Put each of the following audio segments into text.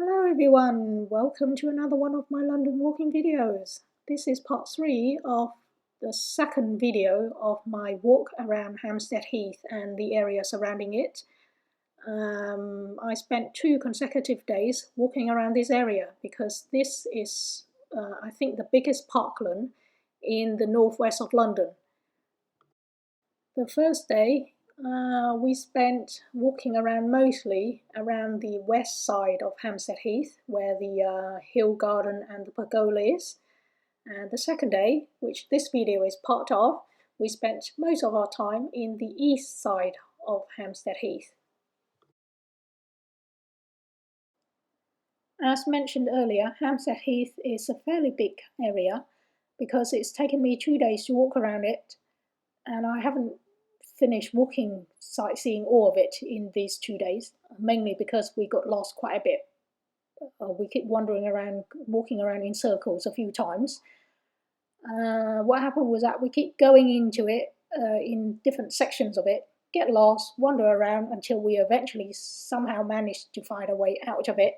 Hello everyone, welcome to another one of my London walking videos. This is part 3 of the second video of my walk around Hampstead Heath and the area surrounding it. I spent 2 consecutive days walking around this area because this is, I think, the biggest parkland in the northwest of London. The first day, we spent walking around mostly around the west side of Hampstead Heath, where the hill garden and the pergola is. And the second day, which this video is part of, we spent most of our time in the east side of Hampstead Heath. As mentioned earlier, Hampstead Heath is a fairly big area because it's taken me 2 days to walk around it, and I haven't finished walking, sightseeing all of it in these 2 days, mainly because we got lost quite a bit. We keep wandering around, walking around in circles a few times. What happened was that we keep going into it in different sections of it, get lost, wander around until we eventually somehow managed to find a way out of it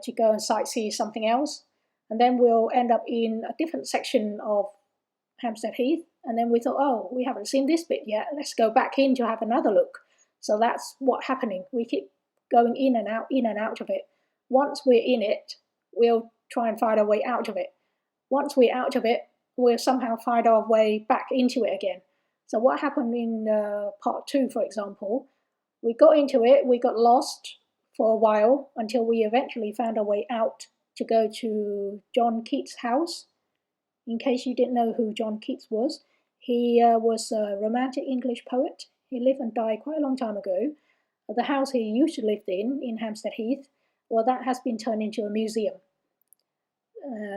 to go and sightsee something else. And then we'll end up in a different section of Hampstead Heath, and then we thought, oh, we haven't seen this bit yet, let's go back in to have another look. So that's what's happening. We keep going in and out of it. Once we're in it, we'll try and find our way out of it. Once we're out of it, we'll somehow find our way back into it again. So what happened in part 2, for example, we got into it, we got lost for a while until we eventually found our way out to go to John Keats' house. In case you didn't know who John Keats was, he was a romantic English poet. He lived and died quite a long time ago. The house he used to live in Hampstead Heath, well, that has been turned into a museum.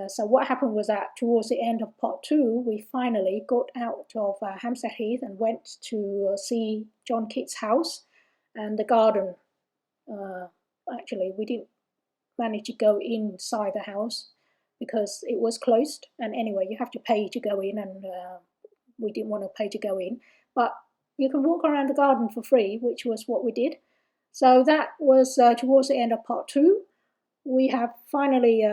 So what happened was that towards the end of part 2, we finally got out of Hampstead Heath and went to see John Keats' house and the garden. Actually, we didn't manage to go inside the house because it was closed, and anyway, you have to pay to go in, and we didn't want to pay to go in, but you can walk around the garden for free, which was what we did. So that was towards the end of part 2. We have finally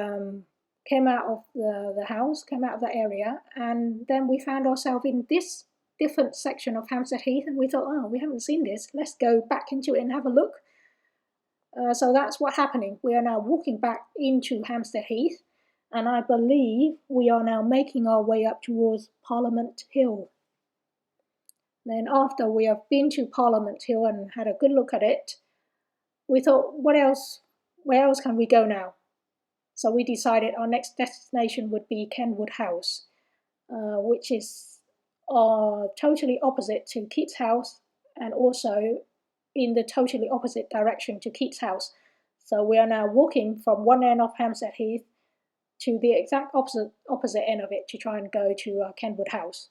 came out of the house, came out of that area, and then we found ourselves in this different section of Hampstead Heath, and we thought, oh, we haven't seen this, let's go back into it and have a look. So that's what's happening. We are now walking back into Hampstead Heath, and I believe we are now making our way up towards Parliament Hill. Then after we have been to Parliament Hill and had a good look at it, we thought, where else can we go now? So we decided our next destination would be Kenwood House, which is totally opposite to Keats' house and also in the totally opposite direction to Keats' house. So we are now walking from one end of Hampstead Heath to the exact opposite end of it to try and go to Kenwood House.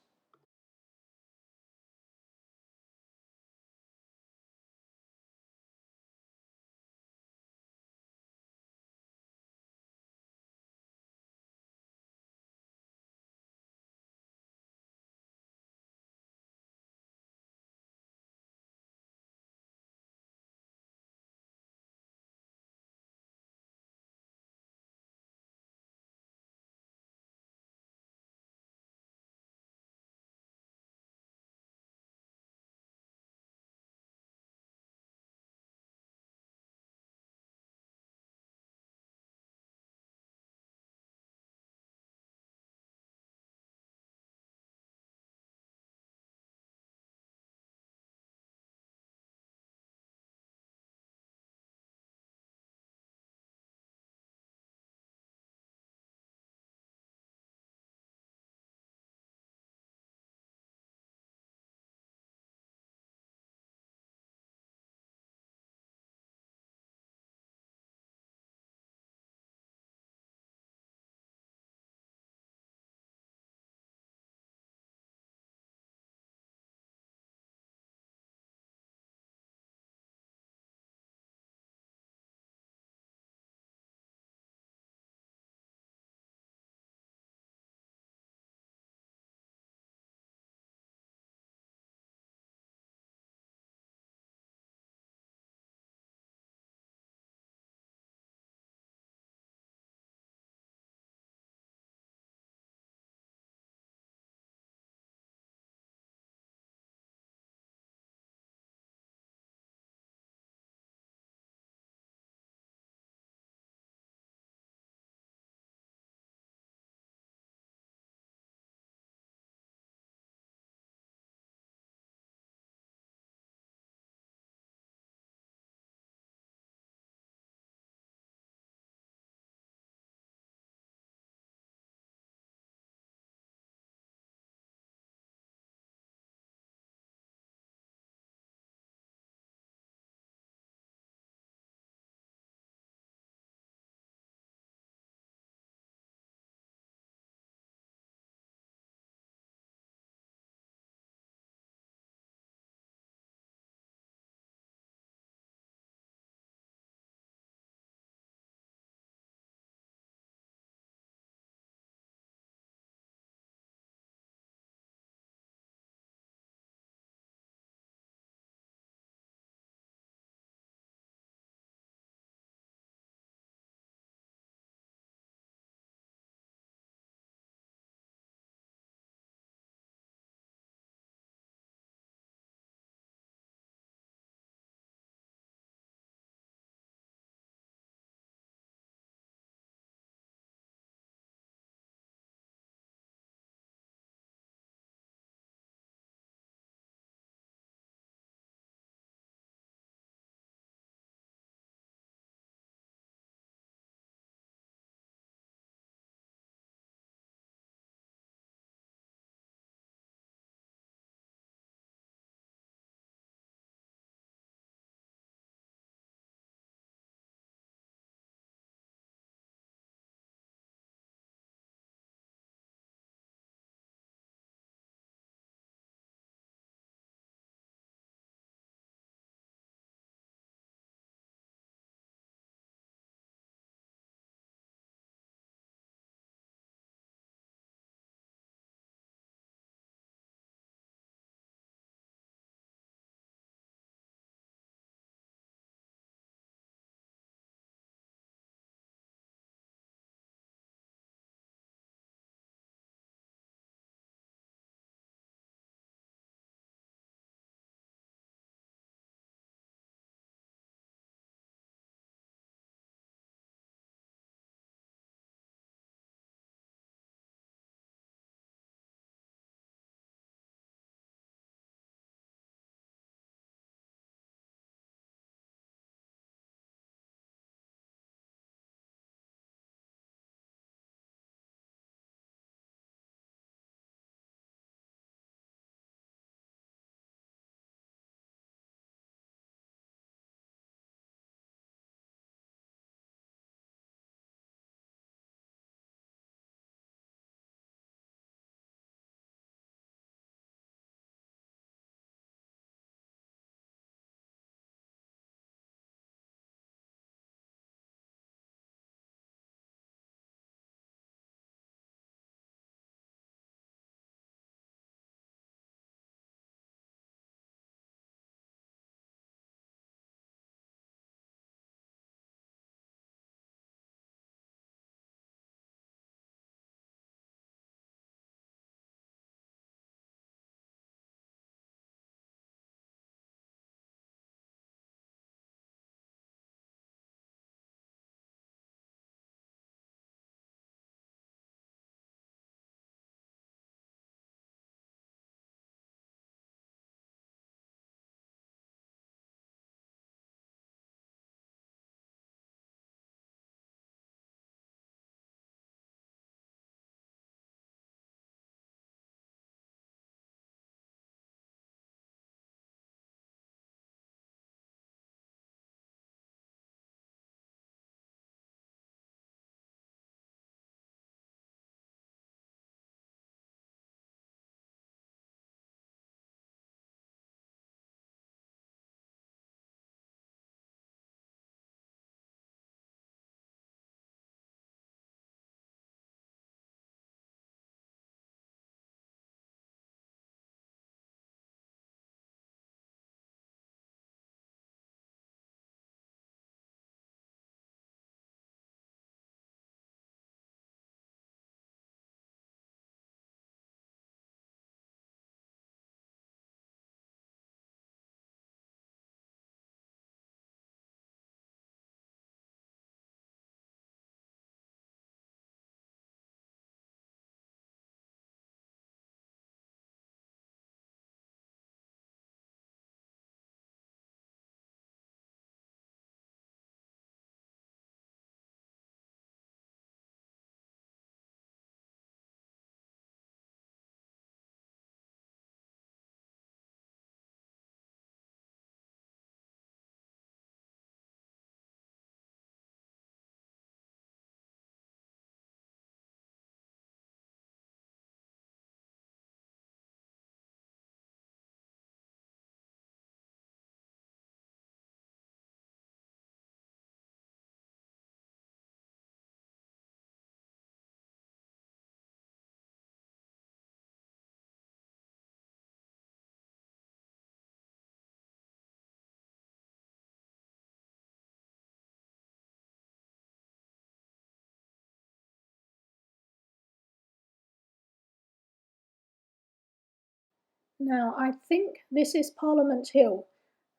Now, I think this is Parliament Hill.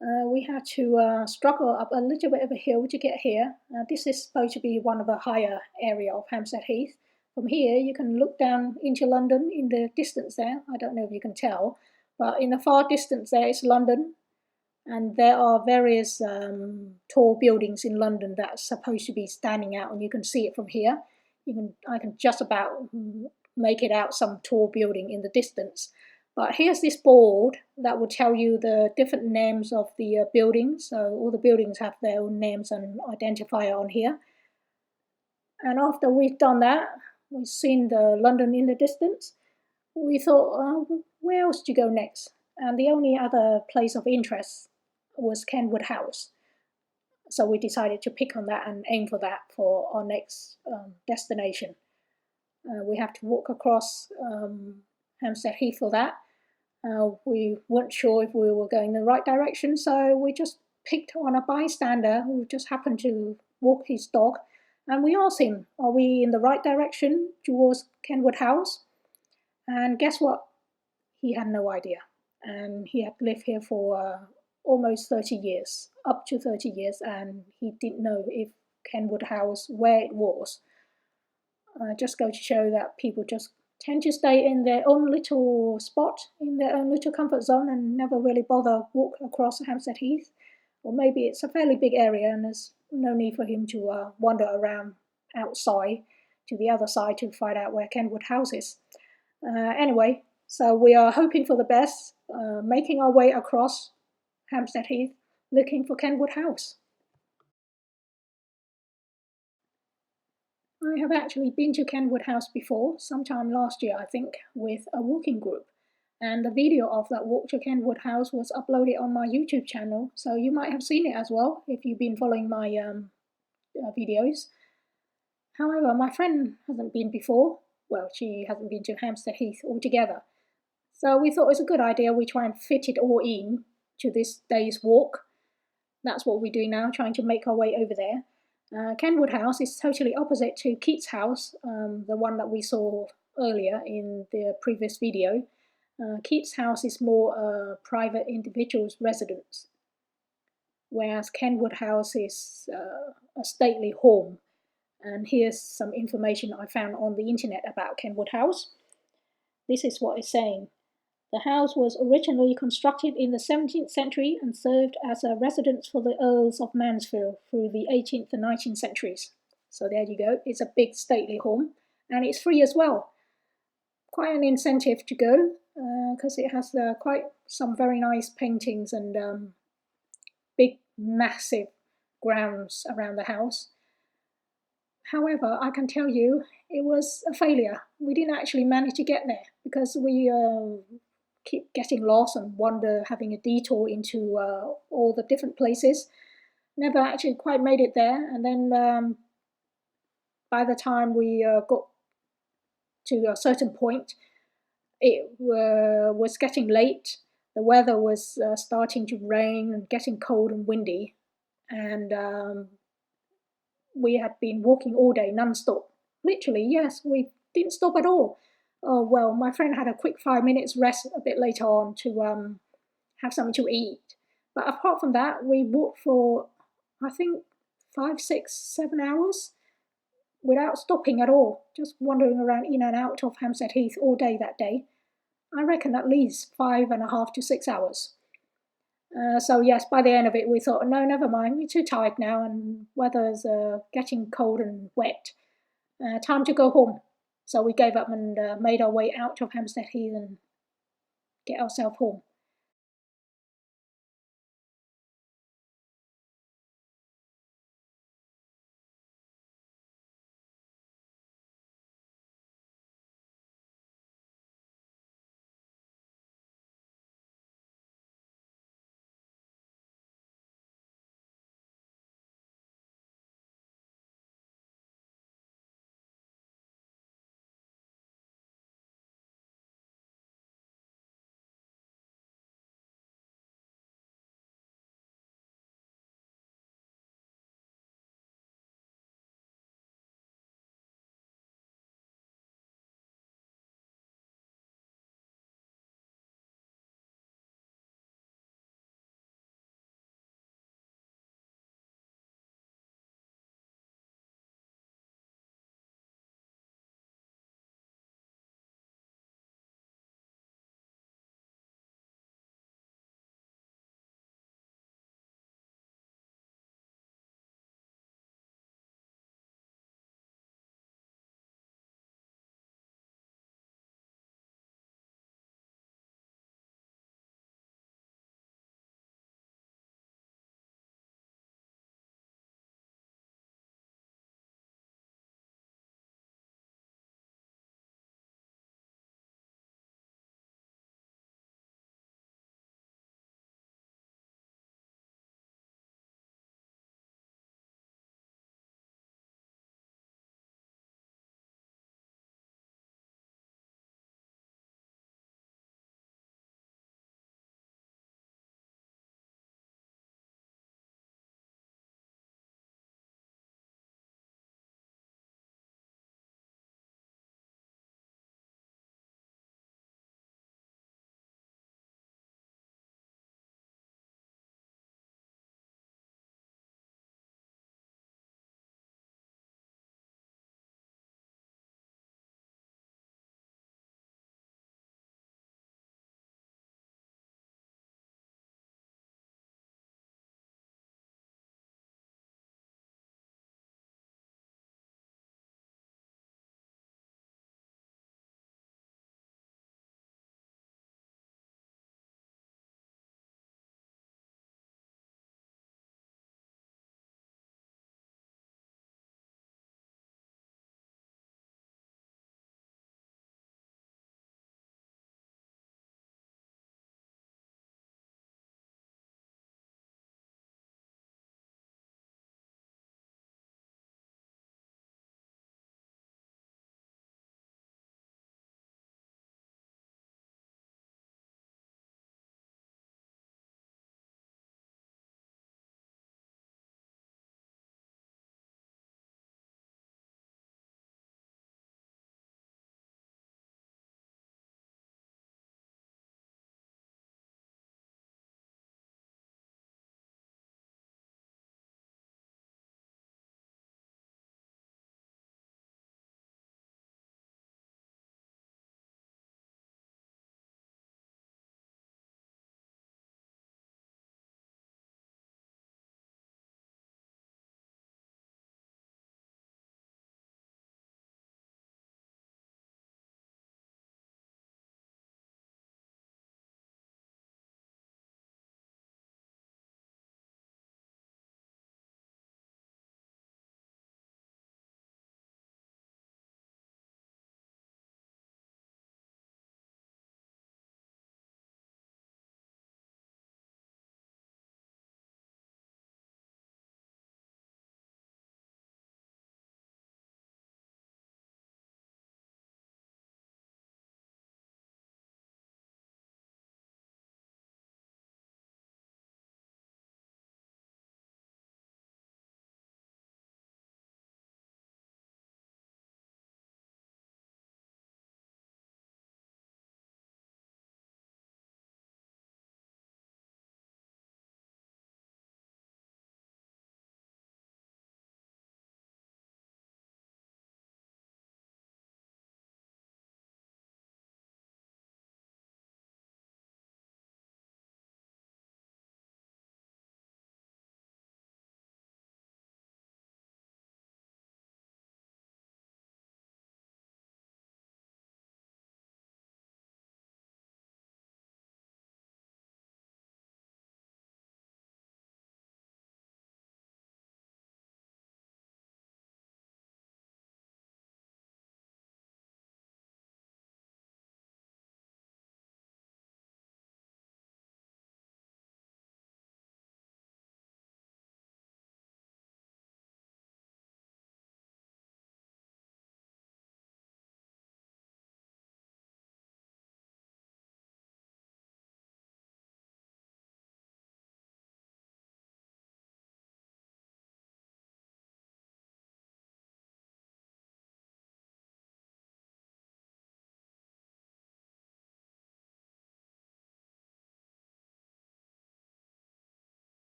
We had to struggle up a little bit of a hill to get here. This is supposed to be one of the higher area of Hampstead Heath. From here, you can look down into London in the distance there. I don't know if you can tell, but in the far distance there is London, and there are various tall buildings in London that are supposed to be standing out, and you can see it from here. I can just about make it out some tall building in the distance. But here's this board that will tell you the different names of the buildings. So all the buildings have their own names and identifier on here. And after we've done that, we've seen the London in the distance. We thought, where else to go next? And the only other place of interest was Kenwood House. So we decided to pick on that and aim for that for our next destination. We have to walk across Hampstead Heath for that. We weren't sure if we were going in the right direction, so we just picked on a bystander who just happened to walk his dog, and we asked him, are we in the right direction towards Kenwood House? And guess what? He had no idea. And he had lived here for almost 30 years, up to 30 years, and he didn't know if Kenwood House, where it was. Just go to show that people just tend to stay in their own little spot, in their own little comfort zone, and never really bother walk across Hampstead Heath. Or maybe it's a fairly big area and there's no need for him to wander around outside to the other side to find out where Kenwood House is. Anyway, so we are hoping for the best, making our way across Hampstead Heath, looking for Kenwood House. I have actually been to Kenwood House before, sometime last year, I think, with a walking group. And the video of that walk to Kenwood House was uploaded on my YouTube channel, so you might have seen it as well if you've been following my videos. However, my friend hasn't been before. Well, she hasn't been to Hampstead Heath altogether. So we thought it was a good idea we try and fit it all in to this day's walk. That's what we're doing now, trying to make our way over there. Kenwood House is totally opposite to Keats House, the one that we saw earlier in the previous video. Keats House is more a private individual's residence, whereas Kenwood House is a stately home. And here's some information I found on the internet about Kenwood House. This is what it's saying. The house was originally constructed in the 17th century and served as a residence for the Earls of Mansfield through the 18th and 19th centuries. So there you go, it's a big stately home, and it's free as well. Quite an incentive to go, because it has quite some very nice paintings and big, massive grounds around the house. However, I can tell you it was a failure. We didn't actually manage to get there because we keep getting lost and wander, having a detour into all the different places. Never actually quite made it there. And then by the time we got to a certain point, it was getting late. The weather was starting to rain and getting cold and windy. And we had been walking all day non-stop. Literally, yes, we didn't stop at all. Oh, well, my friend had a quick 5 minutes rest a bit later on to have something to eat. But apart from that, we walked for, I think, 5, 6, 7 hours without stopping at all, just wandering around in and out of Hampstead Heath all day that day. I reckon at least 5.5 to 6 hours. So yes, by the end of it, we thought, no, never mind, we're too tired now, and weather's getting cold and wet. Time to go home. So we gave up and made our way out of Hampstead Heath and get ourselves home.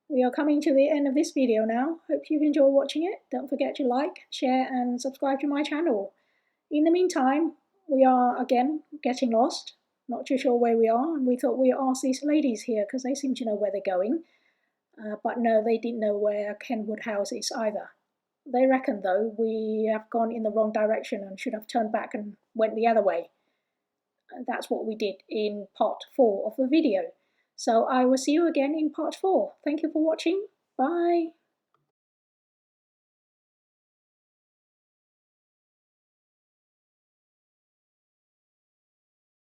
we are coming to the end of this video now. Hope you've enjoyed watching it. Don't forget to like, share and subscribe to my channel. In the meantime, we are again getting lost. Not too sure where we are, and we thought we'd ask these ladies here because they seem to know where they're going. But no, they didn't know where Kenwood House is either. They reckon, though, we have gone in the wrong direction and should have turned back and went the other way. That's what we did in part 4 of the video. So I will see you again in part 4. Thank you for watching. Bye.